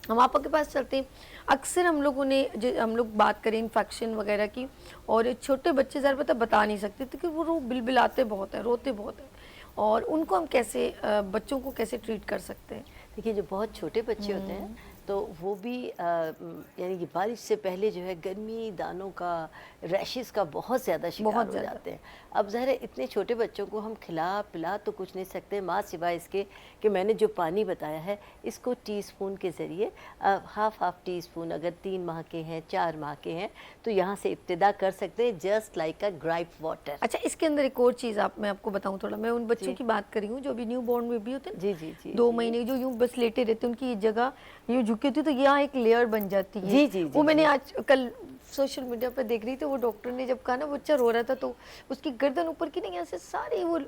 हम आपा के पास चलते हैं। अक्सर हम लोगों ने हम लोग बात करें इन्फेक्शन वगैरह की, और छोटे बच्चे ज़्यादा पता बता नहीं सकते क्योंकि वो बिलबिलाते बहुत हैं, रोते बहुत हैं, और उनको हम कैसे बच्चों को कैसे ट्रीट कर सकते हैं?
देखिए, जो बहुत छोटे बच्चे होते हैं तो वो भी यानी कि बारिश से पहले जो है गर्मी दानों का, रैशेस का बहुत ज़्यादा शिकार हो जाते हैं। अब ज़ाहिर है इतने छोटे बच्चों को हम खिला पिला तो कुछ नहीं सकते, माँ सिवाय इसके कि मैंने जो पानी बताया है इसको टीस्पून के ज़रिए हाफ टीस्पून, अगर 3 माह के हैं 4 माह के हैं तो यहाँ से इब्तिदा कर सकते हैं, just like a gripe water.
अच्छा, इसके अंदर एक और चीज़ मैं आपको बताऊँ थोड़ा। मैं उन बच्चों की बात कर रही हूँ जो अभी न्यू बॉर्न बेबी होते हैं,
जी जी जी,
2 महीने, जो यूँ बस लेटे रहते हैं, उनकी जगह यूँ झुकी होती है तो यहाँ एक लेयर बन जाती है।
जी जी,
वो मैंने आज कल सोशल मीडिया पर देख रही थी, वो डॉक्टर ने जब कहा ना बच्चा रो रहा था तो उसकी गर्दन ऊपर की ना यहाँ से सारी वो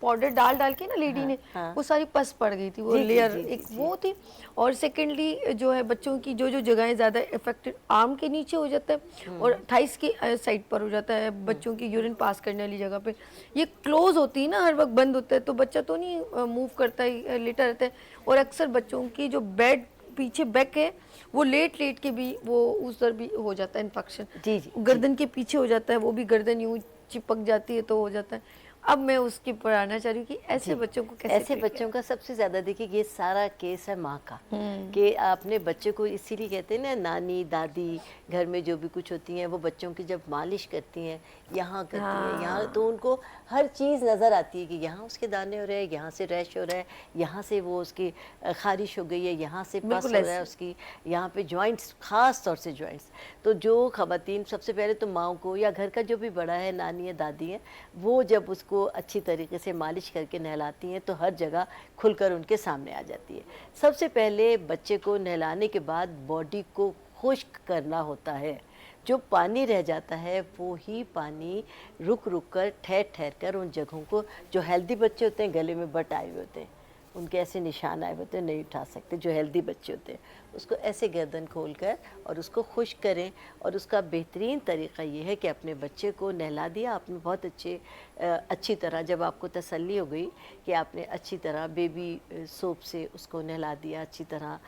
पाउडर डाल डाल के ना लेडी ने वो सारी पस पड़ गई थी, वो लेयर एक वो थी। और सेकेंडली जो है बच्चों की जो जगहें ज़्यादा इफेक्टेड, आर्म के नीचे हो जाता है और थाइस की साइड पर हो जाता है, बच्चों की यूरिन पास करने वाली जगह पे ये क्लोज होती है ना, हर वक्त बंद होता है तो बच्चा तो नहीं मूव करता है, लेटा रहता है। और अक्सर बच्चों की जो बेड पीछे बैक है वो लेट के भी वो उधर भी हो जाता है इन्फेक्शन।
जी जी,
गर्दन के पीछे हो जाता है, वो भी गर्दन यूं चिपक जाती है तो हो जाता है। अब मैं उसकी पर आना चाह रही हूँ कि ऐसे बच्चों को कैसे
ऐसे बच्चों का सबसे ज़्यादा देखिए ये सारा केस है माँ का, कि अपने बच्चे को, इसीलिए कहते हैं ना नानी दादी घर में जो भी कुछ होती हैं वो बच्चों की जब मालिश करती हैं, यहाँ करती हैं यहाँ, तो उनको हर चीज़ नज़र आती है कि यहाँ उसके दाने हो रहे हैं, यहाँ से रैश हो रहा है, यहाँ से वो उसकी खारिश हो गई है, यहाँ से पस हो रहा है उसकी, यहाँ पे जॉइंट्स, ख़ास तौर से जॉइंट्स। तो जो ख़वातीन सबसे पहले तो माँ को या घर का जो भी बड़ा है, नानी है दादी है, वो जब उसको अच्छी तरीके से मालिश करके नहलाती हैं तो हर जगह खुलकर उनके सामने आ जाती है। सबसे पहले बच्चे को नहलाने के बाद बॉडी को खुश्क करना होता है। जो पानी रह जाता है वो ही पानी रुक कर ठहर कर उन जगहों को, जो हेल्दी बच्चे होते हैं गले में बट आए हुए होते हैं, उनके ऐसे निशान आए होते हैं, नहीं उठा सकते, जो हेल्दी बच्चे होते हैं उसको ऐसे गर्दन खोलकर और उसको खुश्क करें। और उसका बेहतरीन तरीक़ा ये है कि अपने बच्चे को नहला दिया आपने बहुत अच्छी तरह, जब आपको तसल्ली हो गई कि आपने अच्छी तरह बेबी सोप से उसको नहला दिया, अच्छी तरह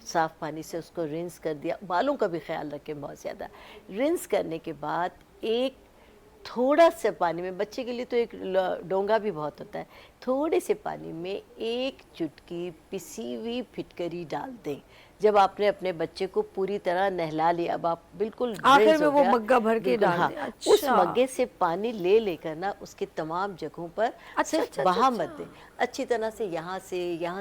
साफ़ पानी से उसको रिंस कर दिया। बालों का भी ख्याल रखें बहुत ज़्यादा। रिंस करने के बाद एक थोड़ा सा पानी में, बच्चे के लिए तो एक डोंगा भी बहुत होता है, थोड़े से पानी में 1 चुटकी पिसी हुई फिटकरी डाल दें। जब आपने अपने बच्चे को पूरी तरह नहला लिया, अब आप बिल्कुल
आखिर में वो मग्गा भर के डाल दें।
अच्छा। उस मग्गे से पानी लेकर ना उसके तमाम जगहों पर सिर्फ बहा मत दें, अच्छी तरह से यहाँ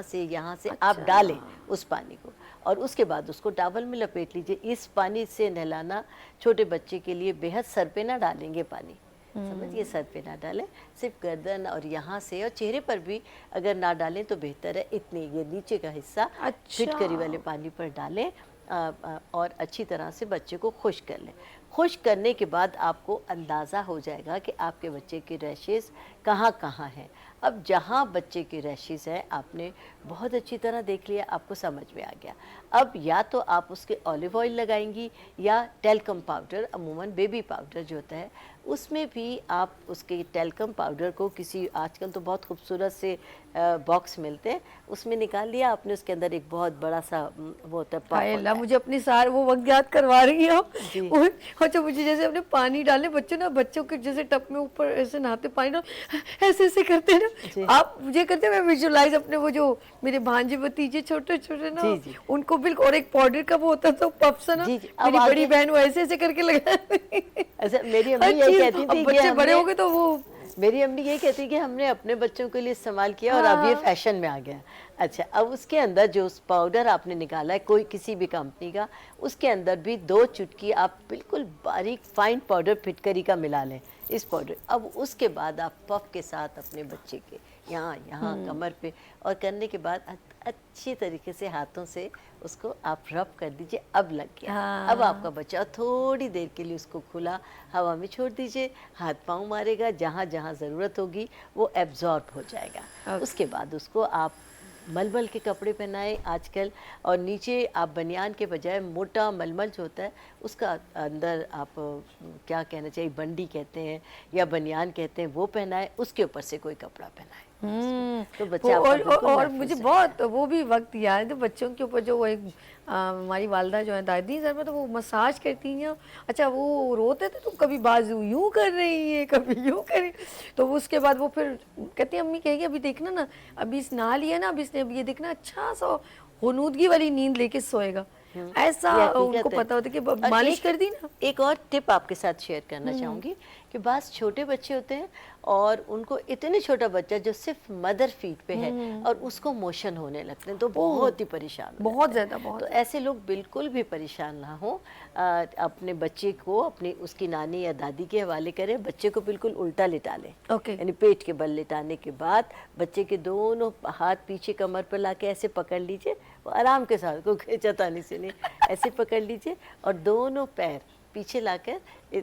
से आप डालें उस पानी को, और उसके बाद उसको टॉवल में लपेट लीजिए। इस पानी से नहलाना छोटे बच्चे के लिए बेहद, सर पे ना डालेंगे पानी, समझिए, सर पे ना डालें, सिर्फ गर्दन और यहाँ से, और चेहरे पर भी अगर ना डालें तो बेहतर है। इतने ये नीचे का हिस्सा फिटकरी वाले पानी पर डालें और अच्छी तरह से बच्चे को खुश्क कर लें। खुश्क करने के बाद आपको अंदाज़ा हो जाएगा कि आपके बच्चे के रैशेस कहाँ कहाँ हैं। अब जहाँ बच्चे के रैशेस हैं आपने बहुत अच्छी तरह देख लिया, आपको समझ में आ गया। अब या तो आप उसके ऑलिव ऑयल लगाएंगी या टेल्कम पाउडर, अमूमन बेबी पाउडर जो होता है اس میں بھی آپ اس کے ٹیلکم پاؤڈر کو کسی آج کل تو بہت خوبصورت سے باکس ملتے ہیں، اس میں نکال لیا آپ نے، اس کے اندر ایک بہت بڑا سا وہ ہوتا ہے
ہائے
پف
اللہ، مجھے اپنی سارے وہ وقت یاد کروا رہی ہیں آپ.
جی.
اچھا مجھے جیسے اپنے پانی ڈالنے بچوں کے جیسے ٹب میں اوپر ایسے نہاتے پانی ڈال ایسے ایسے کرتے ہیں
جی.
نا، آپ مجھے کرتے ہیں، میں ویژولائز اپنے وہ جو میرے بھانجے بتیجے چھوٹے چھوٹے نا،
جی جی
ان کو بالکل، اور ایک پاؤڈر کا وہ ہوتا تھا پف سا نا،
جی جی. اب
میری بڑی
آگے
بہن وہ ایسے ایسے کر کے لگا.
ایسا میری امی یہ کہتی تھی کہ
بچے بڑے ہو گئے تو وہ
میری امی یہ کہتی کہ ہم نے اپنے بچوں کے لیے استعمال کیا اور اب یہ فیشن میں آ گیا. اچھا اب اس کے اندر جو پاؤڈر آپ نے نکالا ہے کوئی کسی بھی کمپنی کا، اس کے اندر بھی 2 چٹکی آپ بالکل باریک فائن پاؤڈر پھٹکری کا ملا لیں اس پاؤڈر. اب اس کے بعد آپ پف کے ساتھ اپنے بچے کے یہاں کمر پہ اور کرنے کے بعد اچھی طریقے سے ہاتھوں سے اس کو آپ رب کر دیجئے. اب لگ گیا. اب آپ کا بچہ تھوڑی دیر کے لیے اس کو کھلا ہوا میں چھوڑ دیجئے، ہاتھ پاؤں مارے گا، جہاں جہاں ضرورت ہوگی وہ ایبزارب ہو جائے گا. اس کے بعد اس کو آپ ململ کے کپڑے پہنائیں آج کل، اور نیچے آپ بنیان کے بجائے موٹا ململ جو ہوتا ہے اس کا اندر آپ کیا کہنا چاہیے، بنڈی کہتے ہیں یا بنیان کہتے ہیں، وہ پہنائیں، اس کے اوپر سے کوئی کپڑا پہنائیں. تو بچہ آپ کا بالکل
اور
محفوظ
مجھے
رہے.
بہت وہ بھی وقت یاد ہے بچوں کے اوپر جو وہ ایک ہماری والدہ جو ہیں دادی سر میں تو وہ مساج کرتی ہیں. اچھا وہ روتے تھے تو کبھی بازو یوں کر رہی ہیں کبھی یوں کر رہی، تو اس کے بعد وہ پھر کہتی ہیں امی کہے گی ابھی دیکھنا نا، ابھی اس نہا لیا نا، ابھی اس نے ابھی یہ دیکھنا اچھا سا غنودگی والی نیند لے کے سوئے گا. ایسا
یہ
ان
حقیقت
کو
ہے.
پتا ہوتا کہ
اور
مالش کر دی نا.
ایک اور ٹپ آپ کے ساتھ شیئر کرنا چاہوں گی کہ بعض چھوٹے بچے ہوتے ہیں اور ان کو اتنے چھوٹا بچہ جو صرف مدر فیٹ پہ ہے اور اس کو موشن ہونے لگتے ہیں تو بہت ہی پریشان ہو
بہت
جاتے ہیں.
زیادہ بہت
تو ایسے لوگ بالکل بھی پریشان نہ ہوں، اپنے بچے کو اپنی اس کی نانی یا دادی کے حوالے کریں. بچے کو بالکل الٹا لٹا لیں،
اوکے.
یعنی پیٹ کے بل لٹانے کے بعد بچے کے دونوں ہاتھ پیچھے کمر پر لا کے ایسے پکڑ لیجئے، آرام کے ساتھ، کوئی کھینچتانی سے نہیں، ایسے پکڑ لیجئے اور دونوں پیر پیچھے لا کر،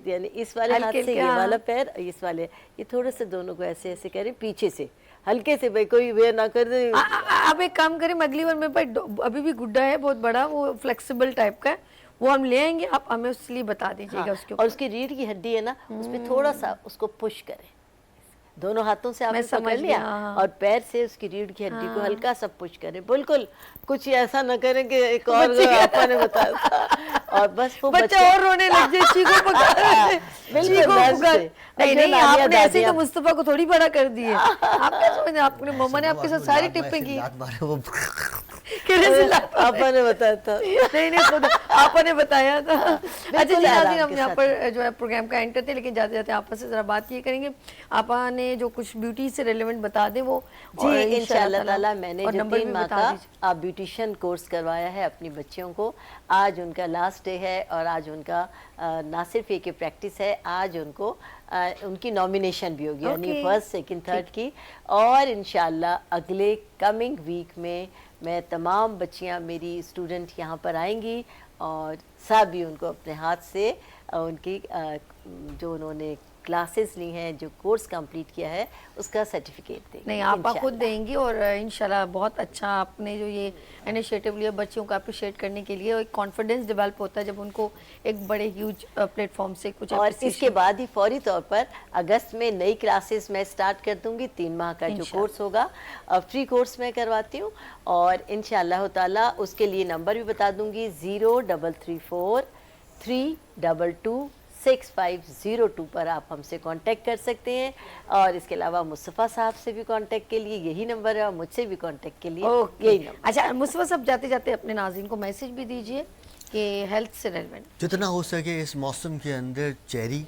یعنی اس والے ہاتھ سے یہ والا پیر، اس والے یہ تھوڑے سے دونوں کو ایسے ایسے کریں پیچھے سے ہلکے سے، بھائی کوئی ویئر نہ کر دے.
آپ ایک کام کریں، اگلی بار میرے پاس ابھی بھی گڈا ہے بہت بڑا، وہ فلیکسیبل ٹائپ کا ہے، وہ ہم لے آئیں گے، آپ ہمیں اس لیے بتا دیجیے گا. اس کے
اور اس کی ریڑھ کی ہڈی ہے نا، اس پہ تھوڑا سا اس کو پش کریں، دونوں ہاتھوں سے آپ نے پکڑ لیا اور پیر سے اس کی ریڑھ کی ہڈی کو ہلکا سا پش کریں. بالکل کچھ ایسا نہ کریں کہ ایک اور آپا نے بتایا تھا اور بس وہ
بچہ اور رونے لگ جائے، چیخو پکار. نہیں آپ نے ایسے تو مصطفیٰ کو تھوڑی بڑا کر دیے. آپ کیا سمجھے، آپ نے مما نے آپ کے ساتھ ساری ٹپیں کی.
آپا نے بتایا تھا.
نہیں خود آپا نے بتایا تھا. اچھا جی ناظرین، ہم یہاں پر جو ہے پروگرام کا اینڈ کرتے ہیں، لیکن جاتے جاتے آپا سے ذرا بات یہ کریں گے، آپا نے جو کچھ بیوٹی سے ریلیونٹ بتا دیں وہ.
جی انشاءاللہ تعالیٰ میں نے جو 3 ماہ کا بیوٹیشین کورس کروایا ہے اپنی بچیوں کو، آج ان کا لاسٹ ڈے ہے اور آج ان کا نہ صرف یہ کہ پریکٹس ہے، آج ان کو ان کی نامینیشن بھی ہوگی، یعنی فرسٹ سیکنڈ تھرڈ کی. اور انشاءاللہ اگلے کمنگ ویک میں تمام بچیاں میری اسٹوڈنٹ یہاں پر آئیں گی اور سب بھی ان کو اپنے ہاتھ سے ان کی جو انہوں نے کلاسز لی ہیں، جو کورس کمپلیٹ کیا ہے، اس کا سرٹیفکیٹ دیں گے.
نہیں آپ خود دیں گی، اور انشاءاللہ بہت اچھا آپ نے جو یہ انیشیٹو لیا بچوں کو اپریشیٹ کرنے کے لیے، ایک کانفیڈنس ڈیولپ ہوتا ہے جب ان کو ایک بڑے ہیوج پلیٹ فارم سے کچھ.
اور اس کے بعد ہی فوری طور پر اگست میں نئی کلاسز میں سٹارٹ کر دوں گی. 3 ماہ کا جو کورس ہوگا فری کورس میں کرواتی ہوں، اور انشاءاللہ تعالیٰ اس کے لیے نمبر بھی بتا دوں گی، 0334 322 6502 پر آپ ہم سے کانٹیکٹ کر سکتے ہیں. اور اس کے علاوہ مصطفیٰ صاحب سے بھی کانٹیکٹ کے لیے یہی نمبر ہے، اور مجھ سے بھی کانٹیکٹ کے لیے یہی نمبر.
اچھا مصطفیٰ صاحب جاتے جاتے اپنے ناظرین کو میسج بھی دیجئے کہ ہیلتھ سے ریلیونٹ
جتنا ہو سکے اس موسم کے اندر چیری،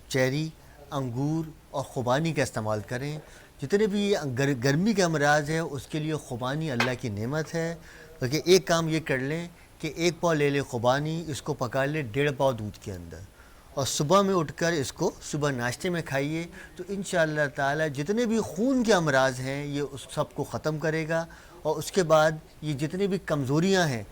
چیری، انگور اور خوبانی کا استعمال کریں. جتنے بھی گرمی کے امراض ہیں اس کے لیے خوبانی اللہ کی نعمت ہے. بلکہ ایک کام یہ کر لیں کہ 1 پاؤ لے لے خوبانی، اس کو پکا لے 1.5 پاؤ دودھ کے اندر، اور صبح میں اٹھ کر اس کو صبح ناشتے میں کھائیے، تو انشاءاللہ تعالی جتنے بھی خون کے امراض ہیں یہ اس سب کو ختم کرے گا. اور اس کے بعد یہ جتنی بھی کمزوریاں ہیں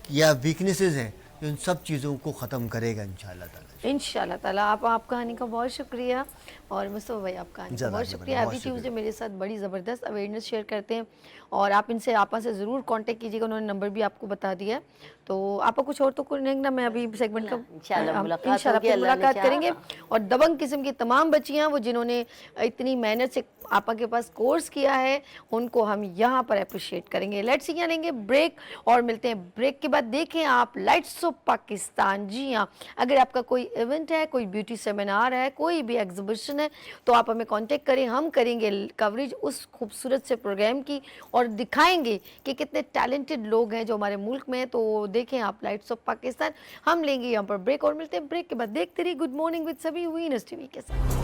یا ویکنیسز ہیں जो इन सब चीज़ों को ख़त्म करेगा इंशाल्लाह ताला।
इंशाल्लाह ताला। आपका आने का बहुत शुक्रिया, और मुस्तफ़ा भाई आपका आने का
ज़रा
बहुत
आपका
शुक्रिया।
बहुत
एवरी
शुक्रिया।
ट्यूसडे मेरे साथ बड़ी ज़बरदस्त अवेयरनेस शेयर करते हैं, और आप इनसे आपा से ज़रूर कांटेक्ट कीजिएगा, उन्होंने नंबर भी आपको बता दिया है। तो आपका कुछ और तो नहीं ना, मैं अभी सेगमेंट का
इंशाल्लाह मुलाकात
इंशाल्लाह
होगी,
फिर
अल्लाह ने
मुलाकात
चाहा।
करेंगे। और दबंग किस्म की तमाम बच्चियाँ वो जिन्होंने इतनी मेहनत से आपा के पास कोर्स किया है, उनको हम यहाँ पर अप्रिशिएट करेंगे। लेट्स सी लेंगे ब्रेक, और मिलते हैं ब्रेक के बाद। देखें आप लाइट्स ऑफ पाकिस्तान। जी हाँ, अगर आपका कोई इवेंट है, कोई ब्यूटी सेमिनार है, कोई भी एग्जीबिशन है, तो आप हमें कांटेक्ट करें, हम करेंगे कवरेज उस खूबसूरत से प्रोग्राम की, और दिखाएंगे कि कितने टैलेंटेड लोग हैं जो हमारे मुल्क में हैं। तो देखें आप लाइट्स ऑफ पाकिस्तान। हम लेंगे यहाँ पर ब्रेक, और मिलते हैं ब्रेक के बाद। देखते रहिए गुड मॉर्निंग विद सभी वीनस टीवी के साथ।